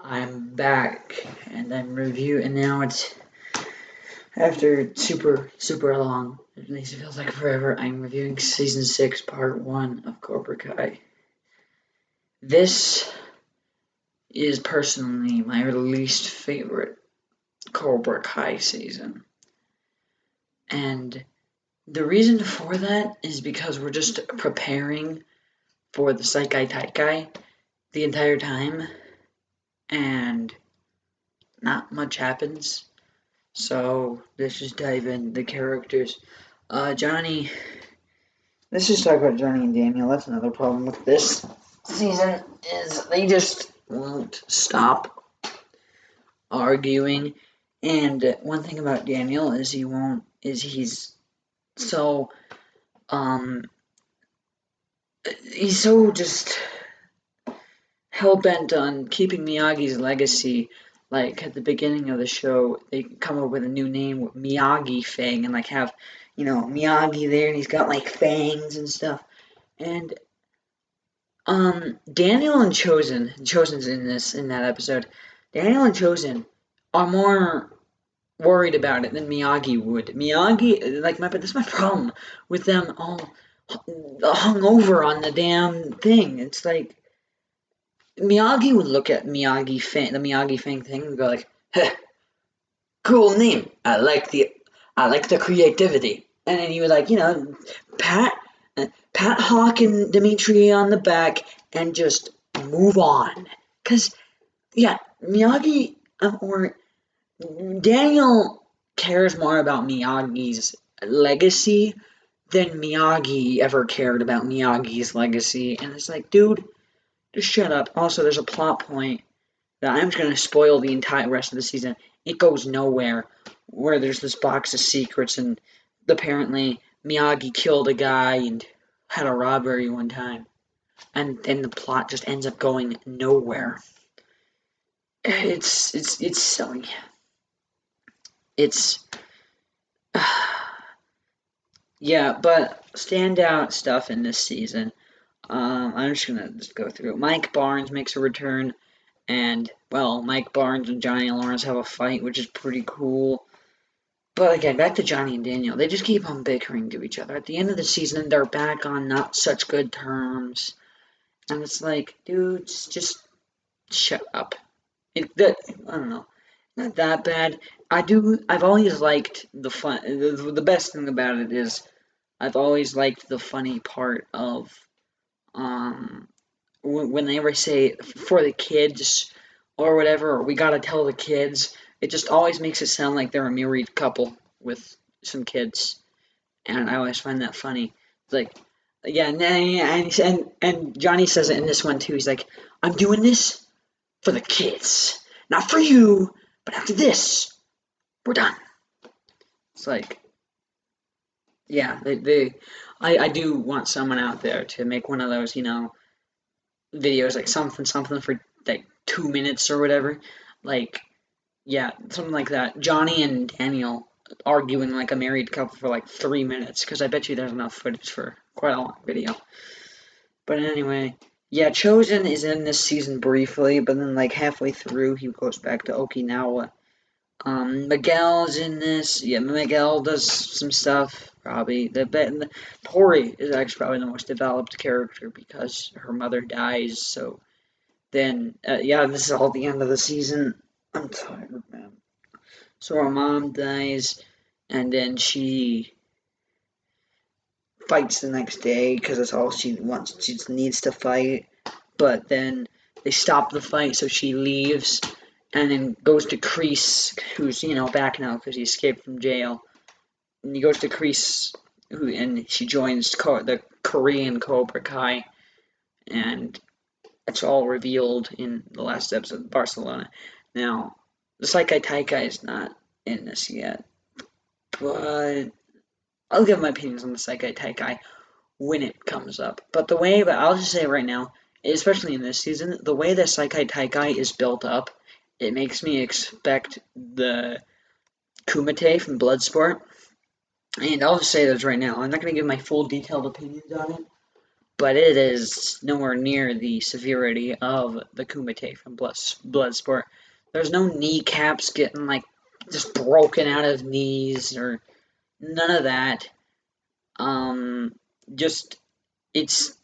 I'm back and I'm reviewing, and now it's after super long. It makes it feels like forever. I'm reviewing season 6, part 1 of Cobra Kai. This is personally my least favorite Cobra Kai season. And the reason for that is because we're just preparing for the Saikai Taikai the entire time, and not much happens. So let's just dive in the characters. Johnny. Let's just talk about Johnny and Daniel. That's another problem with this season is they just won't stop arguing. And one thing about Daniel is he's so um he's so just hell bent on keeping Miyagi's legacy. Like at the beginning of the show, they come up with a new name with Miyagi Fang, and like have Miyagi there, and he's got like fangs and stuff. And Daniel and Chosen's in that episode. Daniel and Chosen are more worried about it than Miyagi would. Miyagi, like that's my problem with them all hung over on the damn thing. It's like Miyagi would look at the Miyagi Fang thing, and go like, "Heh, cool name. I like the creativity." And then he would like, pat pat Hawk and Dimitri on the back and just move on. Cause yeah, Miyagi or Daniel cares more about Miyagi's legacy than Miyagi ever cared about Miyagi's legacy. And it's like, dude, just shut up. Also, there's a plot point that I'm just going to spoil the entire rest of the season. It goes nowhere, where there's this box of secrets, and apparently Miyagi killed a guy and had a robbery one time, and then the plot just ends up going nowhere. It's silly. It's yeah, but standout stuff in this season. I'm just gonna go through it. Mike Barnes makes a return. And, well, Mike Barnes and Johnny Lawrence have a fight, which is pretty cool. But again, back to Johnny and Daniel. They just keep on bickering to each other. At the end of the season, they're back on not such good terms. And it's like, dudes, just shut up. I don't know. Not that bad. I've always liked the fun. The best thing about it is I've always liked the funny part of um, when they ever say for the kids or whatever, or we gotta tell the kids, it just always makes it sound like they're a married couple with some kids, and I always find that funny. It's like, yeah, and Johnny says it in this one too. He's like, "I'm doing this for the kids, not for you, but after this, we're done." It's like, yeah, I do want someone out there to make one of those, videos like something for like 2 minutes or whatever. Like, yeah, something like that. Johnny and Daniel arguing like a married couple for like 3 minutes, because I bet you there's enough footage for quite a long video. But anyway, yeah, Chosen is in this season briefly, but then like halfway through he goes back to Okinawa. Miguel's in this. Yeah, Miguel does some stuff. Probably Tori is actually probably the most developed character because her mother dies. So then, yeah, this is all the end of the season. I'm tired, man. So her mom dies, and then she fights the next day because that's all she wants. She just needs to fight. But then they stop the fight, so she leaves and then goes to Kreese, who's back now because he escaped from jail. And he goes to Kreese, and she joins the Korean Cobra Kai, and it's all revealed in the last episode of Barcelona. Now, the Saikai Taikai is not in this yet, but I'll give my opinions on the Saikai Taikai when it comes up. But I'll just say right now, especially in this season, the way that Saikai Taikai is built up, it makes me expect the Kumite from Bloodsport. And I'll just say this right now. I'm not going to give my full detailed opinions on it, but it is nowhere near the severity of the Kumite from Bloodsport. There's no kneecaps getting like just broken out of knees or none of that. Just it's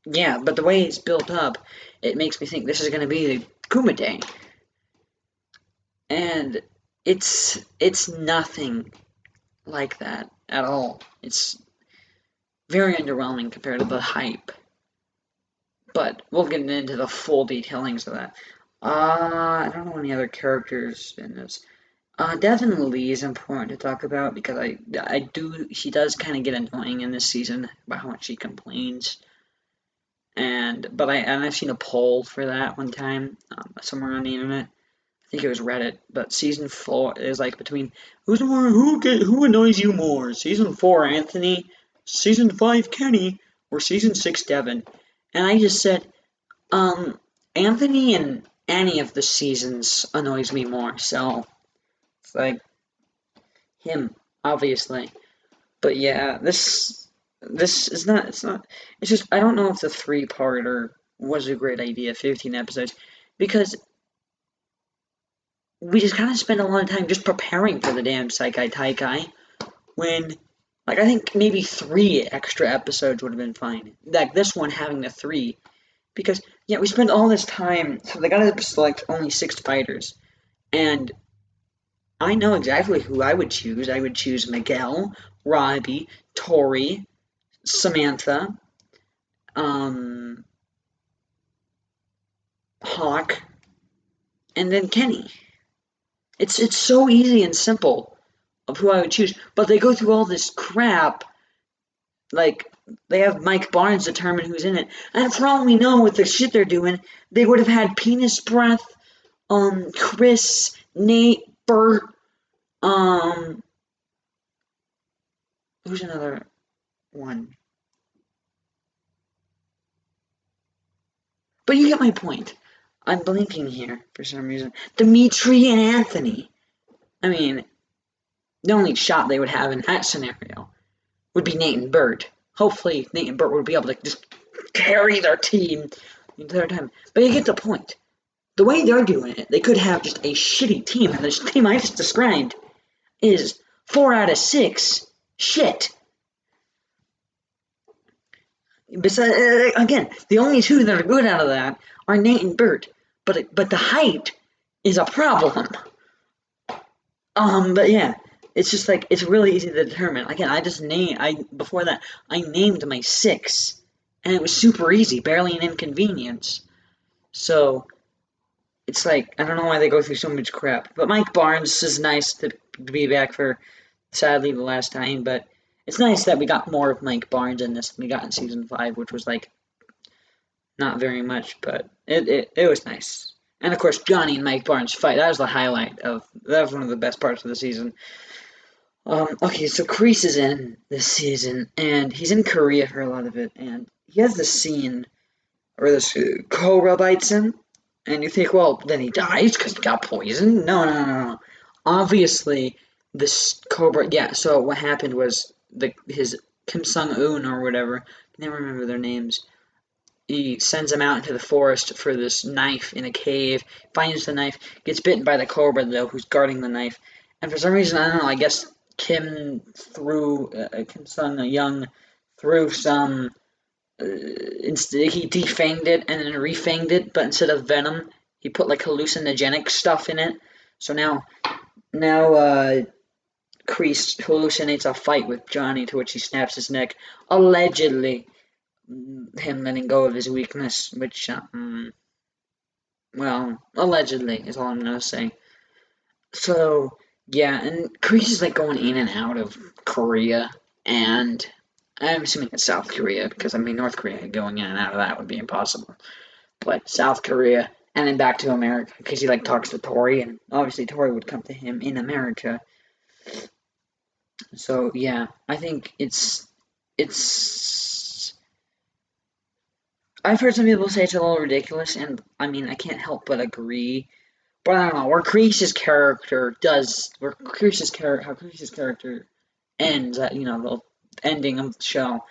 yeah, but the way it's built up, it makes me think this is going to be the Kumite, and it's nothing like that at all. It's very underwhelming compared to the hype. But we'll get into the full detailings of that. I don't know any other characters in this. Devin Lee is important to talk about because she does kind of get annoying in this season by how much she complains. And I've seen a poll for that one time somewhere on the internet. I think it was Reddit, but season 4 is like between who annoys you more, season 4 Anthony, season 5 Kenny, or season 6 Devin. And I just said, Anthony in any of the seasons annoys me more, so it's like him, obviously. But yeah, this is not, it's just, I don't know if the 3-parter was a great idea, 15 episodes, because we just kind of spent a lot of time just preparing for the damn Saikai Taikai, when, like, I think maybe 3 extra episodes would have been fine. Like, this one having the 3, because, yeah, we spent all this time, so they gotta select only 6 fighters, and I know exactly who I would choose. I would choose Miguel, Robbie, Tori, Samantha, Hawk, and then Kenny. It's so easy and simple of who I would choose, but they go through all this crap. Like, they have Mike Barnes determine who's in it, and for all we know, with the shit they're doing, they would have had Penis Breath, Chris, Nate, Bert, who's another one? But you get my point. I'm blinking here for some reason. Dimitri and Anthony. I mean, the only shot they would have in that scenario would be Nate and Bert. Hopefully, Nate and Bert would be able to just carry their team the entire time. But you get the point. The way they're doing it, they could have just a shitty team, and this team I just described is 4 out of 6 shit. Besides, again, the only 2 that are good out of that are Nate and Bert, but the height is a problem. But yeah, it's just like it's really easy to determine. Again, before that I named my 6, and it was super easy, barely an inconvenience. So it's like I don't know why they go through so much crap. But Mike Barnes is nice to be back for, sadly, the last time. But it's nice that we got more of Mike Barnes in this than we got in season 5, which was like not very much, but it was nice. And of course, Johnny and Mike Barnes fight. That was the highlight that was one of the best parts of the season. Okay, so Kreese is in this season, and he's in Korea for a lot of it, and he has this scene where this Cobra bites him, and you think, well, then he dies because he got poisoned. No. Obviously, this Cobra, yeah, so what happened was his Kim Sung-un or whatever, I never remember their names, he sends him out into the forest for this knife in a cave, finds the knife, gets bitten by the Cobra, though, who's guarding the knife, and for some reason, I don't know, I guess Kim Sung-young threw some, he defanged it and then refanged it, but instead of venom, he put like hallucinogenic stuff in it, so now Kreese hallucinates a fight with Johnny, to which he snaps his neck, allegedly, him letting go of his weakness, which, well, allegedly is all I'm gonna say. So, yeah, and Kreese is like going in and out of Korea, and I'm assuming it's South Korea, because I mean, North Korea going in and out of that would be impossible. But South Korea, and then back to America, because he like talks to Tori, and obviously Tori would come to him in America. So, yeah, I think it's I've heard some people say it's a little ridiculous, and I mean, I can't help but agree. But I don't know, how Kreese's character ends at, the ending of the show,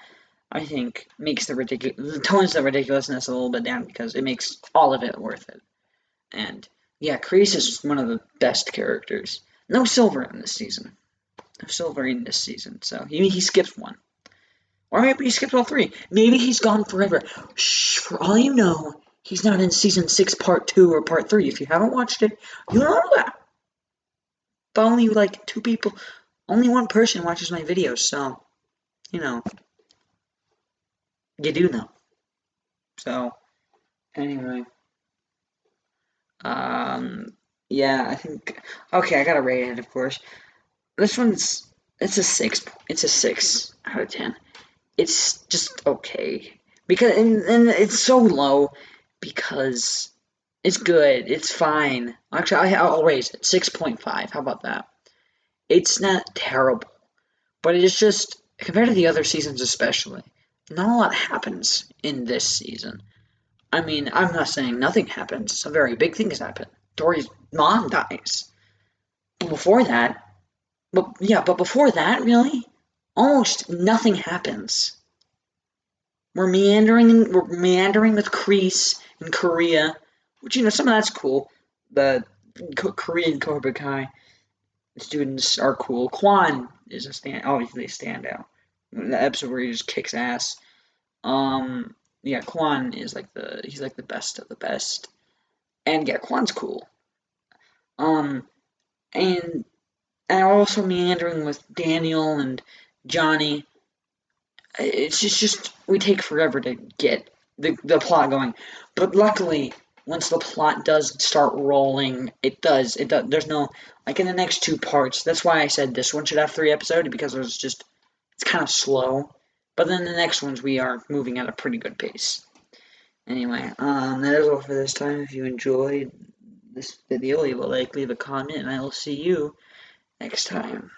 I think makes tones the ridiculousness a little bit down because it makes all of it worth it. And yeah, Kreese is one of the best characters. No Silver in this season. No Silver in this season, so he skips one. Or maybe he skipped all three. Maybe he's gone forever. Shh, for all you know, he's not in season 6, part 2, or part 3. If you haven't watched it, you don't know that. But only like 2 people, only 1 person watches my videos, so, you know, you do know. So, anyway. Um, yeah, I think, okay, I gotta rate it, of course. This one's, it's a 6 out of 10. It's just okay. Because, and it's so low because it's good, it's fine. Actually, I'll raise it, 6.5, how about that? It's not terrible, but it's just, compared to the other seasons especially, not a lot happens in this season. I mean, I'm not saying nothing happens. Some very big things happen. Dory's mom dies. But before that, but before that, really, almost nothing happens. We're meandering with Kreese in Korea, which some of that's cool. The Korean Cobra Kai students are cool. Quan is obviously a standout. The episode where he just kicks ass. Yeah, Quan is he's like the best of the best. And yeah, Quan's cool. Um, and also meandering with Daniel and Johnny. It's just we take forever to get the plot going, but luckily, once the plot does start rolling, it does. There's no like in the next 2 parts. That's why I said this one should have 3 episodes because it's kind of slow. But then the next ones we are moving at a pretty good pace. Anyway, that is all for this time. If you enjoyed this video, leave a like, leave a comment, and I will see you next time.